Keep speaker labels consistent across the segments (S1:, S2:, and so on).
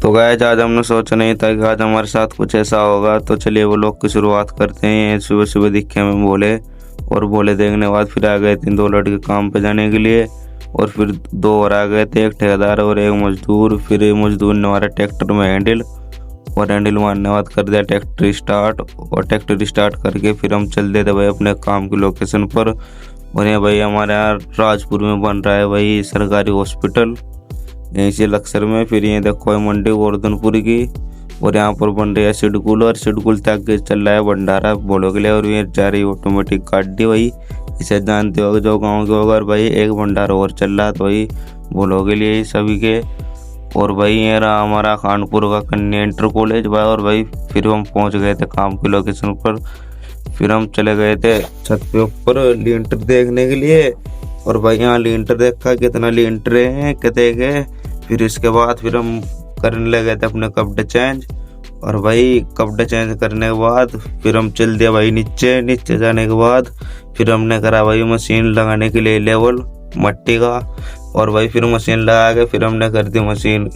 S1: तो गाइस आज हमने सोचा नहीं था कि आज हमारे साथ कुछ ऐसा होगा। तो चलिए वो लोग की शुरुआत करते हैं। सुबह सुबह दिखे हमें बोले और बोले देखने के बाद फिर आ गए 2 लड़के काम पे जाने के लिए। और फिर 2 और आ गए थे, एक ठेकेदार और एक मजदूर। फिर मजदूर ने हमारा ट्रैक्टर में हैंडल और हैंडल मारने बाद कर दिया ट्रैक्टर स्टार्ट। और ट्रैक्टर स्टार्ट करके फिर हम चल देते भाई अपने काम की लोकेशन पर। और ये भाई हमारे यहाँ राजपुर में बन रहा है भाई सरकारी हॉस्पिटल, यहीं से लक्सर में। फिर ये देखो है मंडी गोवर्धनपुर की। और यहाँ पर बन रही है शेड्यूल, और शेड्यूल तक चल रहा है भंडारा बोलो के लिए। और ये जा रही ऑटोमेटिक गाड़ी भाई, इसे जानते हो जो गाँव के होगा। और भाई एक भंडारा और चल रहा है तो भाई बोलो के लिए सभी के। और भाई ये रहा हमारा खानपुर का कन्या इंटर कॉलेज भाई। और भाई फिर हम पहुँच गए थे काम की लोकेशन पर। फिर हम चले गए थे छत पे ऊपर लिंटर देखने के लिए। और भाई यहाँ लिंटर देखा कितना लिंटर है कहते गए। फिर इसके बाद फिर हम करने लगे थे अपने कपड़े चेंज। और भाई कपड़े चेंज करने के बाद फिर हम चल दिया भाई नीचे जाने के बाद फिर हमने करा भाई मशीन लगाने के लिए लेवल मट्टी का। और भाई फिर मशीन लगा के फिर हमने कर दी मशीन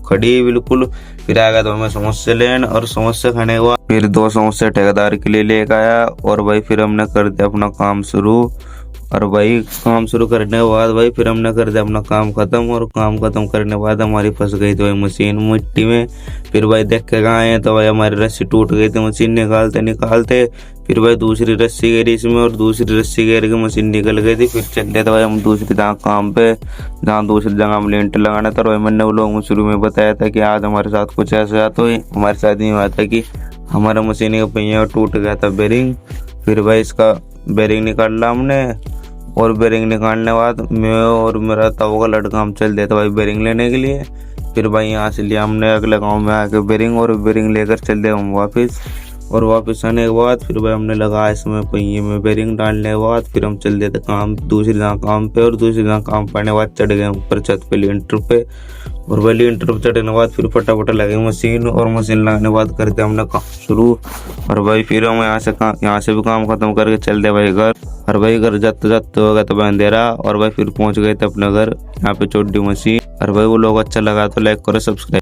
S1: खड़ी बिल्कुल। फिर आ गया तो हमें समोसे लेन, और समोसे खाने के बाद फिर 2 समोसे ठेकेदार के लिए लेकर आया। और भाई फिर हमने कर दिया अपना काम शुरू। और भाई काम शुरू करने के बाद भाई फिर हमने कर दिया अपना काम खत्म। और काम खत्म करने के बाद हमारी फंस गई थी भाई मशीन मिट्टी में। फिर भाई देख के कहाँ आए तो भाई हमारी रस्सी टूट गई थी मशीन निकालते। फिर भाई दूसरी रस्सी गिरी इसमें, और दूसरी रस्सी गिर के मशीन निकल गई थी। फिर चल रहे थे भाई हम दूसरी जगह काम पे, जहाँ दूसरी जगह हम लिंटर लगाना था। और भाई मैंने वो लोगों को शुरू में बताया था कि आज हमारे साथ कुछ ऐसा। तो हमारे साथ ये हुआ था कि हमारा मशीन का पहिया टूट गया था बेरिंग। फिर भाई इसका बेरिंग निकाला हमने। और बेरिंग निकालने के बाद मैं और मेरा ताऊ का लड़का हम चल देते भाई बेरिंग लेने के लिए। फिर भाई यहाँ से लिया हमने अगले गांव में आके बेरिंग, और बेरिंग लेकर चल दे हम वापस। और वापस आने के बाद फिर भाई हमने लगा इसमें पहिए में बेरिंग डालने के बाद फिर हम चल देते काम दूसरी जगह काम पे। और दूसरी जगह काम पाने के बाद चढ़ गए ऊपर छत पे लिंटर पे। और भाई लिंटर पे चढ़ने के बाद फिर फटाफट लगे मशीन, और मशीन लगाने के बाद करते हमने काम शुरू। और भाई फिर हम यहाँ से भी काम खत्म करके चल दे भाई घर। और भाई घर जाते जाते हो गया तो भाई अंधेरा। और भाई फिर पहुंच गए थे अपने घर, यहाँ पे छोटी मशीन। और भाई वो लोग अच्छा लगा तो लाइक करो, सब्सक्राइब।